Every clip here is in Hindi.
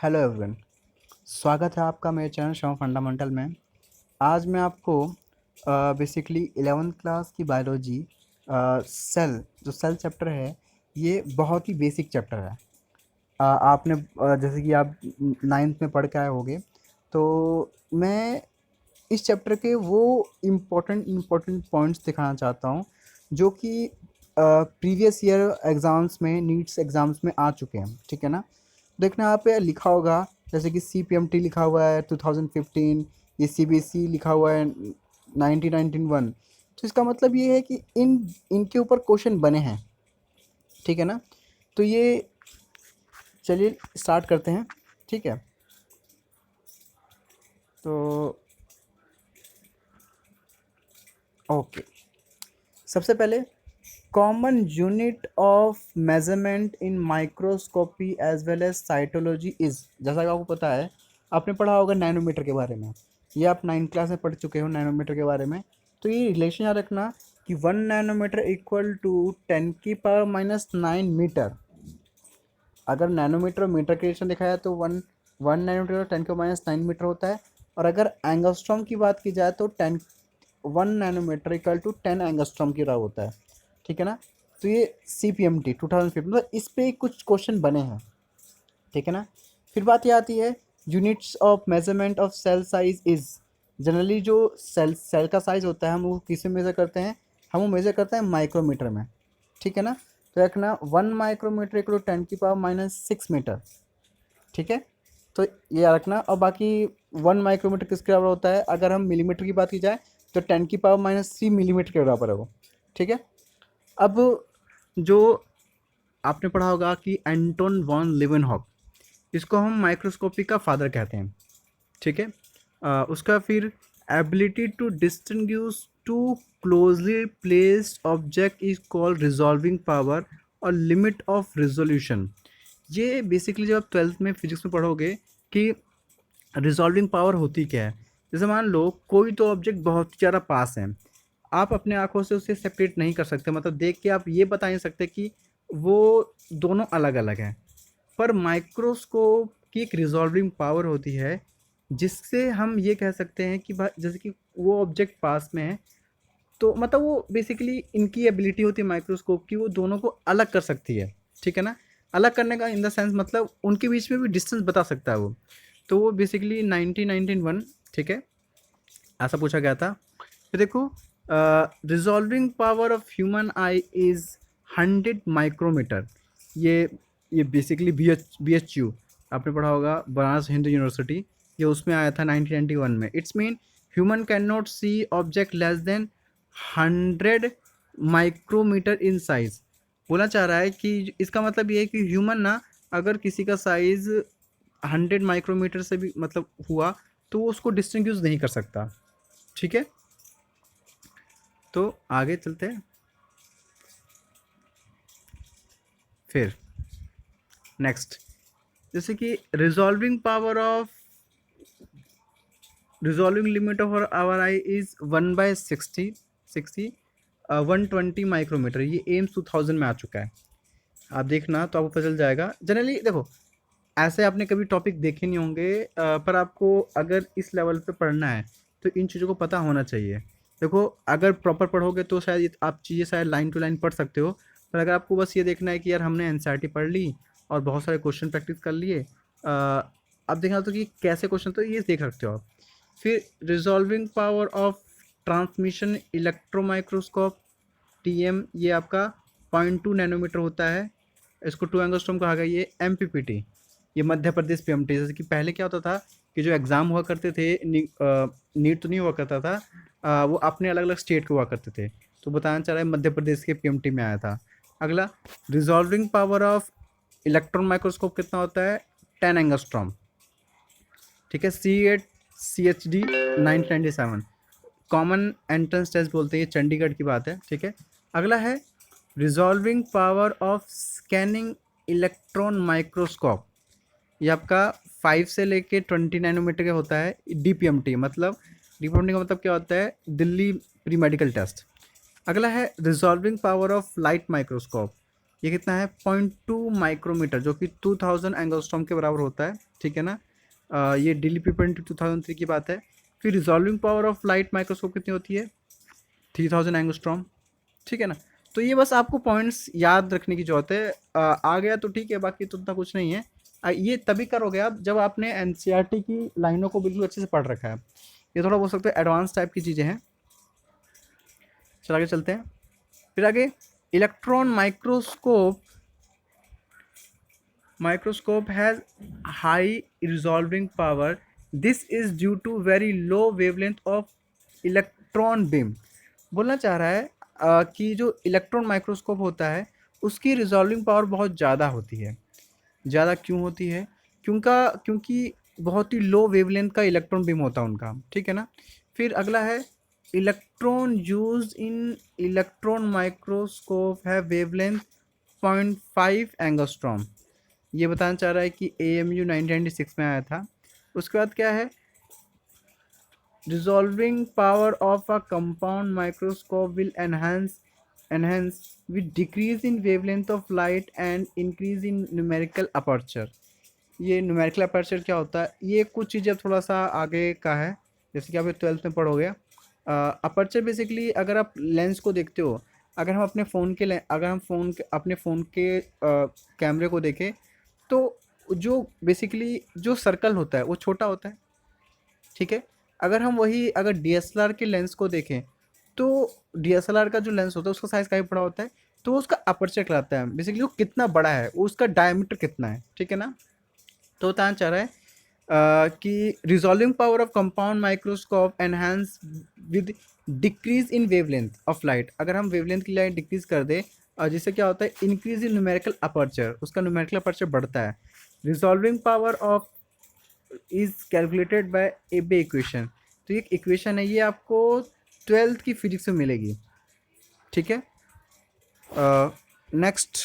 Hello everyone. स्वागत है आपका मेरे चैनल शॉ फंडामेंटल में। आज मैं आपको बेसिकली 11th क्लास की बायोलॉजी सेल चैप्टर है। ये बहुत ही बेसिक चैप्टर है। आपने जैसे कि आप नाइन्थ में पढ़ के आए होंगे, तो मैं इस चैप्टर के वो इम्पोर्टेंट पॉइंट्स दिखाना चाहता हूँ जो कि प्रीवियस ईयर एग्ज़ाम्स में, नीट्स एग्ज़ाम्स में आ चुके हैं। ठीक है ना। देखना यहाँ पे लिखा होगा, जैसे कि CPMT लिखा हुआ है 2015, ये CBSE लिखा हुआ है 1991। तो इसका मतलब ये है कि इनके ऊपर क्वेश्चन बने हैं। ठीक है ना। तो ये चलिए स्टार्ट करते हैं। ठीक है। तो ओके, सबसे पहले common unit of measurement in microscopy as well as cytology is, जैसा कि आपको पता है, आपने पढ़ा होगा नैनोमीटर के बारे में। ये आप 9th क्लास में पढ़ चुके हो नैनोमीटर के बारे में। तो ये रिलेशन याद रखना कि 1 नैनोमीटर इक्वल टू 10⁻⁹ अगर नैनोमीटर और मीटर के रिलेशन देखा जाए तो वन नैनोमीटर 10⁻⁹ होता है। और अगर एंगस्ट्रॉम की बात की जाए तो 1 नैनोमीटर इक्वल टू 10 एंगस्ट्रॉम की राव होता है। ठीक है ना। तो ये CPMT 2015 मतलब इस पे कुछ क्वेश्चन बने हैं। ठीक है ना। फिर बात ये आती है units of measurement of cell size is. Generally जो सेल का साइज होता है हम वो किस में मेज़र करते हैं, हम वो मेज़र करते हैं माइक्रोमीटर में। ठीक है ना। तो रखना 1 माइक्रोमीटर इक्वल टू 10⁻⁶मीटर। ठीक है। तो ये याद रखना। और बाकी 1 माइक्रोमीटर किसके बराबर होता है, अगर हम मिलीमीटर की बात की जाए तो 10⁻³ मिलीमीटर के बराबर है वो। ठीक है। अब जो आपने पढ़ा होगा कि एंटोन वॉन लिवेनहॉक, इसको हम माइक्रोस्कोपी का फादर कहते हैं। ठीक है। उसका फिर ability to distinguish two closely placed object is called resolving power और लिमिट ऑफ रिजोल्यूशन। ये बेसिकली जब आप 12th में फिजिक्स में पढ़ोगे कि रिजॉल्विंग पावर होती क्या है। जैसे मान लो कोई तो ऑब्जेक्ट बहुत ज़्यादा पास है, आप अपने आंखों से उसे सेपरेट नहीं कर सकते, मतलब देख के आप ये बता नहीं सकते कि वो दोनों अलग अलग हैं। पर माइक्रोस्कोप की एक रिजॉल्विंग पावर होती है जिससे हम ये कह सकते हैं कि जैसे कि वो ऑब्जेक्ट पास में है, तो मतलब वो बेसिकली इनकी एबिलिटी होती है माइक्रोस्कोप की, वो दोनों को अलग कर सकती है। ठीक है ना। अलग करने का इन द सेंस मतलब उनके बीच में भी डिस्टेंस बता सकता है वो। तो वो बेसिकली 1991, ठीक है, ऐसा पूछा गया था। फिर देखो, resolving power of human eye is 100 micrometre. ये ये बेसिकली BHU आपने पढ़ा होगा, बनारस हिंदू यूनिवर्सिटी, ये उसमें आया था 1991 में। It's mean human can not see object less than 100 micrometre in size. बोलना चाह रहा है कि इसका मतलब ये है कि ह्यूमन ना, अगर किसी का साइज़ 100 माइक्रोमीटर से भी मतलब हुआ तो वो उसको डिस्टिंग्विश नहीं कर सकता। ठीक है। तो आगे चलते हैं। फिर नेक्स्ट, जैसे कि resolving limit of our eye is 1/60 120 micrometre. ये एम्स 2000 में आ चुका है। आप देखना तो आपको पता चल जाएगा। जनरली देखो, ऐसे आपने कभी टॉपिक देखे नहीं होंगे, पर आपको अगर इस लेवल पे पढ़ना है तो इन चीज़ों को पता होना चाहिए। देखो, अगर प्रॉपर पढ़ोगे तो शायद आप चीज़ें शायद लाइन टू लाइन पढ़ सकते हो। पर अगर आपको बस ये देखना है कि यार हमने NCERT पढ़ ली और बहुत सारे क्वेश्चन प्रैक्टिस कर लिए, अब देखना तो कि कैसे क्वेश्चन, तो ये देख सकते हो आप। फिर resolving power of transmission electro microscope TM, ये आपका 0.2 नैनोमीटर होता है। इसको 2 एंगस्ट्रॉम कहा गया। ये MPPT, ये मध्य प्रदेश PMT। जैसे कि पहले क्या होता था कि जो एग्ज़ाम हुआ करते थे, नीट तो नहीं हुआ करता था, वो अपने अलग अलग स्टेट के हुआ करते थे। तो बताना चाह रहा है मध्य प्रदेश के PMT में आया था। अगला, resolving power of electron microscope कितना होता है, 10 एंगस्ट्रॉम। ठीक है। C8 CHD 1997, common entrance test बोलते हैं, ये चंडीगढ़ की बात है। ठीक है। अगला है resolving power of scanning electron microscope. ये आपका 5 से लेके 20 नैनोमीटर का होता है। DPMT मतलब, DPMT का मतलब क्या होता है, दिल्ली प्री मेडिकल टेस्ट। अगला है resolving power of light microscope. ये कितना है 0.2 माइक्रोमीटर, जो कि 2000 एंगस्ट्रॉम के बराबर होता है, ठीक है ना। ये डीली पीपल 2003 की बात है। फिर resolving power of light microscope कितनी होती है 3000 एंगस्ट्रॉम, ठीक है ना। तो ये बस आपको पॉइंट्स याद रखने की जरूरत है। आ गया तो ठीक है, बाकी तो उतना कुछ नहीं है। ये तभी करोगे आप जब आपने एनसीईआरटी की लाइनों को बिल्कुल अच्छे से पढ़ रखा है। ये थोड़ा बोल सकते हैं एडवांस टाइप की चीज़ें हैं। चल आगे चलते हैं। फिर आगे electron microscope has high resolving power. This is due to very low wavelength of electron beam. बोलना चाह रहा है कि जो इलेक्ट्रॉन माइक्रोस्कोप होता है उसकी रिजॉल्विंग पावर बहुत ज़्यादा होती है। ज़्यादा क्यों होती है? क्योंकि बहुत ही लो वेवलेंथ का इलेक्ट्रॉन बीम होता है उनका, ठीक है ना। फिर अगला है electron use in electron microscope है वेवलेंथ 0.5 एंगस्ट्रॉम। ये बताना चाह रहा है कि AMU 1996 में आया था। उसके बाद क्या है, resolving power of a compound microscope will enhance with decrease in wavelength of light and increase in numerical aperture. ये न्यूमेरिकल अपर्चर क्या होता है, ये कुछ चीज़ें थोड़ा सा आगे का है, जैसे कि आप 12th में पढ़ोगे। अपर्चर बेसिकली अगर आप लेंस को देखते हो, अगर हम अपने फ़ोन के अगर हम अपने फ़ोन के कैमरे को देखें तो जो बेसिकली जो सर्कल होता है वो छोटा होता है, ठीक है। अगर हम वही अगर DSLR के लेंस को देखें तो DSLR का जो लेंस होता है उसका साइज़ काफ़ी बड़ा होता है, तो उसका अपर्चर कहलाता है बेसिकली वो कितना बड़ा है, वो उसका डायमीटर कितना है, ठीक है ना। तो बताना चाह रहा है कि resolving power of compound microscope enhance with decrease in wavelength of light. अगर हम वेवलेंथ की लाइट डिक्रीज कर दे और जिससे क्या होता है इंक्रीज इन न्यूमेरिकल अपर्चर, उसका न्यूमेरिकल अपर्चर बढ़ता है। Resolving power of is calculated by एबे इक्वेशन। तो ये इक्वेशन है, ये आपको 12th की फिजिक्स में मिलेगी, ठीक है। नेक्स्ट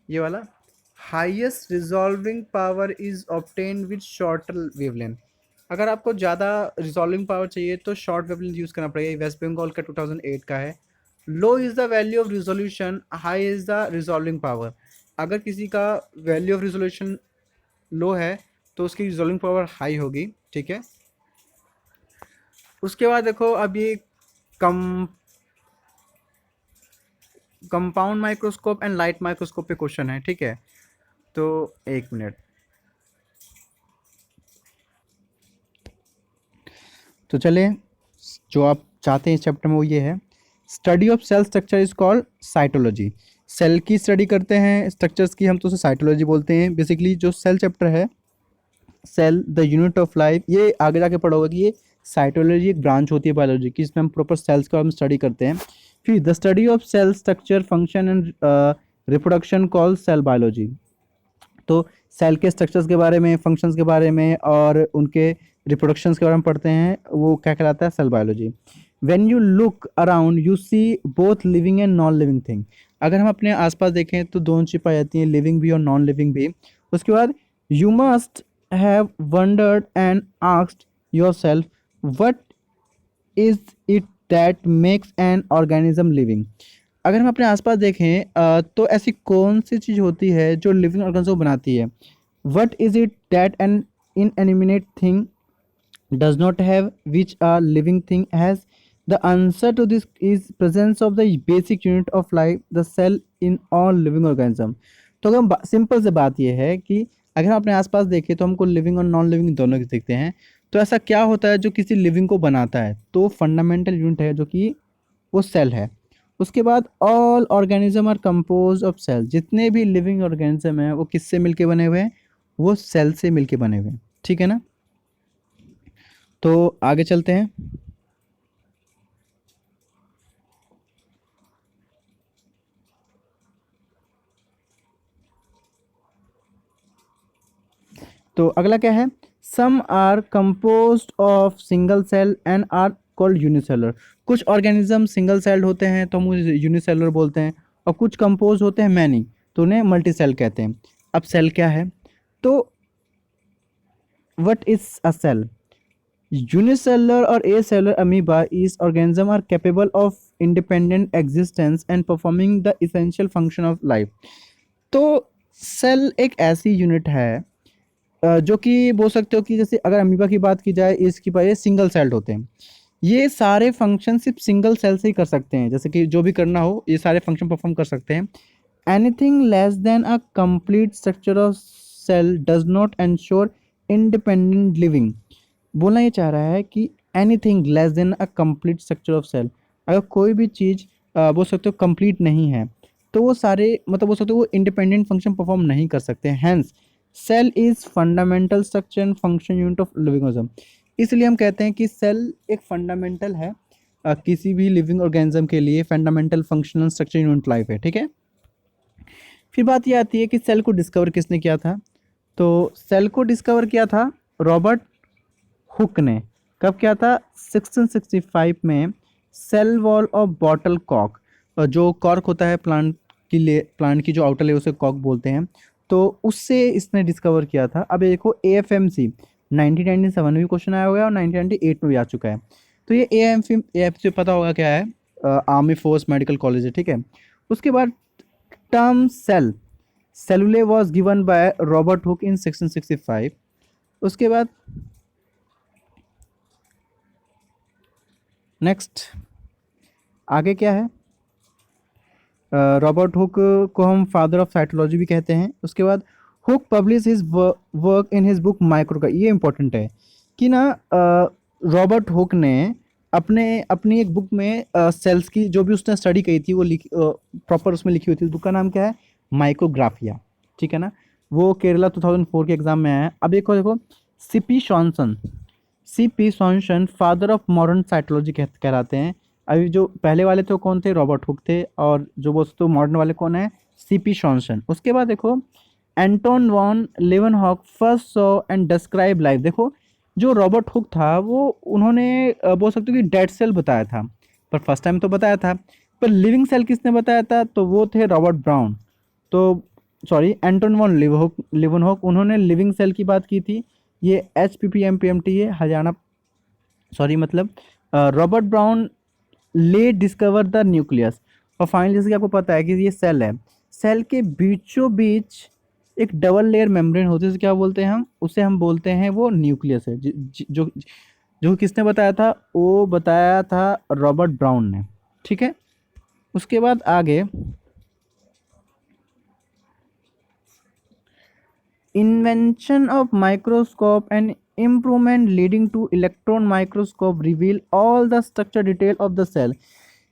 ये वाला highest resolving power is obtain with shorter wavelength. अगर आपको ज़्यादा रिजॉल्विंग पावर चाहिए तो शॉर्ट वेवलेंथ यूज़ करना पड़ेगा। वेस्ट बंगाल का 2008 का है। Low is the value of resolution, high is the resolving power. अगर किसी का वैल्यू ऑफ रिजोल्यूशन लो है तो उसकी रिजॉल्विंग पावर हाई होगी, ठीक है। उसके बाद देखो अब ये compound microscope and light microscope पे क्वेश्चन है, ठीक है। तो एक मिनट, तो चले जो आप चाहते हैं इस चैप्टर में वो ये है, study of cell structure is called cytology. Cell की स्टडी करते हैं स्ट्रक्चर्स की, हम तो उसे साइटोलॉजी बोलते हैं। बेसिकली जो सेल चैप्टर है, cell the unit of life, ये आगे जाके पढ़ोगे कि ये साइटोलॉजी एक ब्रांच होती है बायोलॉजी की, इसमें हम प्रॉपर सेल्स का हम स्टडी करते हैं। फिर the study of cell structure function and reproduction call cell biology. तो सेल के स्ट्रक्चर्स के बारे में, फंक्शंस के बारे में और उनके रिप्रोडक्शंस के बारे में पढ़ते हैं, वो क्या कहलाता है, cell biology. When you look around you see both living and non living thing. अगर हम अपने आसपास देखें तो दोनों चीज़ पाई जाती हैं, लिविंग भी और नॉन लिविंग भी। उसके बाद you must have wondered and asked yourself what is it that makes an organism living. अगर हम अपने आसपास देखें तो ऐसी कौन सी चीज़ होती है जो लिविंग ऑर्गेनिज्म को बनाती है। What is it that an inanimate thing does not have which a living thing has. The answer to this is presence of the basic unit of life the cell in all living organism. तो अगर हम सिंपल से बात यह है कि अगर हम अपने आसपास देखें तो हमको लिविंग और नॉन लिविंग दोनों की दिखते हैं। तो ऐसा क्या होता है जो किसी लिविंग को बनाता है, तो फंडामेंटल यूनिट है जो कि वो सेल है। उसके बाद all organism are compose of cell. जितने भी लिविंग ऑर्गेनिज्म हैं वो किससे मिलके बने हुए हैं, वो सेल से मिलके बने हुए हैं, ठीक है ना। तो आगे चलते हैं। तो अगला क्या है, some are composed of single cell and are called unicellular. कुछ ऑर्गेनिज्म सिंगल सेल्ड होते हैं तो हम उन्हें यूनिसेलर बोलते हैं, और कुछ कंपोज होते हैं मैनी तो उन्हें मल्टी सेल कहते हैं। अब सेल क्या है, तो what is a cell. Unicellular or acellular amoeba is organism are capable of independent existence and performing the essential function of life. तो सेल एक ऐसी यूनिट है जो कि बोल सकते हो कि जैसे अगर अमीबा की बात की जाए, इसकी बात ये सिंगल सेल्ड होते हैं। ये सारे फंक्शन सिर्फ सिंगल सेल से ही कर सकते हैं, जैसे कि जो भी करना हो ये सारे फंक्शन परफॉर्म कर सकते हैं। Anything less than a complete structure of cell does not ensure independent living. बोलना ये चाह रहा है कि anything less than a complete structure of cell, अगर कोई भी चीज़ बोल सकते हो कंप्लीट नहीं है तो वो सारे मतलब बोल सकते हो वो इंडिपेंडेंट फंक्शन परफॉर्म नहीं कर सकते। Hence cell is fundamental structure and function unit of living organism. इसलिए हम कहते हैं कि सेल एक फंडामेंटल है किसी भी लिविंग ऑर्गेनिज्म के लिए, fundamental functional structure unit life है। ठीक है, फिर बात ये आती है कि सेल को डिस्कवर किसने किया था। तो सेल को डिस्कवर किया था रॉबर्ट हुक ने। कब किया था? 1665 में। सेल वॉल ऑफ बॉटल कॉक, जो कॉर्क होता है प्लांट की प्लांट की जो आउटर लेयर उसे कॉक बोलते हैं, तो उससे इसने डिस्कवर किया था। अब ये देखो AFMC 1997 में भी क्वेश्चन आया हुआ है और 1998 में भी आ चुका है। तो ये AFMC पता होगा क्या है, आर्मी फोर्स मेडिकल कॉलेज है। ठीक है, उसके बाद term cell cellulae was given by Robert Hooke in 1665। उसके बाद नेक्स्ट आगे क्या है, रॉबर्ट हुक को हम फादर ऑफ साइटोलॉजी भी कहते हैं। उसके बाद hook publish his work in his book micro. ये इंपॉर्टेंट है कि ना रॉबर्ट हुक ने अपनी एक बुक में सेल्स की जो भी उसने स्टडी की थी वो प्रॉपर उसमें लिखी हुई थी। बुक का नाम क्या है? माइक्रोग्राफिया। ठीक है ना, वो केरला 2004 के एग्जाम में आया है। अब देखो CP Swanson father of modern cytology कहलाते हैं। अभी जो पहले वाले तो कौन थे? रॉबर्ट हुक थे, और जो दोस्तों मॉडर्न वाले कौन है? CP Swanson. उसके बाद देखो Anton von Leeuwenhoek first saw and describe life. देखो जो रॉबर्ट हुक था वो उन्होंने बोल सकते हो कि डेड सेल बताया था, पर फर्स्ट टाइम तो बताया था। पर लिविंग सेल किसने बताया था? तो वो थे रॉबर्ट ब्राउन। तो सॉरी, एंटोन वॉन लेवनहॉक, उन्होंने लिविंग सेल की बात की थी। ये HPPMPMT है हरियाणा, सॉरी मतलब रॉबर्ट ब्राउन ले डिस्कवर द न्यूक्लियस। और फाइनली जैसे कि आपको पता है कि ये सेल है, सेल के बीचों बीच एक डबल लेयर मेम्ब्रेन होती है, उसे क्या बोलते हैं हम? उसे हम बोलते हैं वो न्यूक्लियस है। जो जो किसने बताया था? वो बताया था रॉबर्ट ब्राउन ने। ठीक है, उसके बाद आगे invention of microscope and improvement leading to electron microscope reveal all the structure detail of the cell।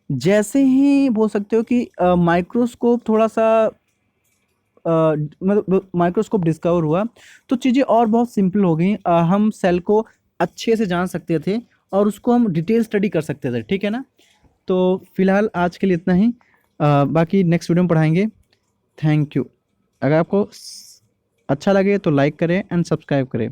जैसे ही बोल सकते हो कि माइक्रोस्कोप थोड़ा सा मतलब माइक्रोस्कोप डिस्कवर हुआ तो चीज़ें और बहुत सिंपल हो गई। हम सेल को अच्छे से जान सकते थे और उसको हम डिटेल स्टडी कर सकते थे। ठीक है ना, तो फिलहाल आज के लिए इतना ही, बाकी नेक्स्ट वीडियो में पढ़ाएंगे। Thank you. अगर आपको अच्छा लगे तो लाइक करें एंड सब्सक्राइब करें।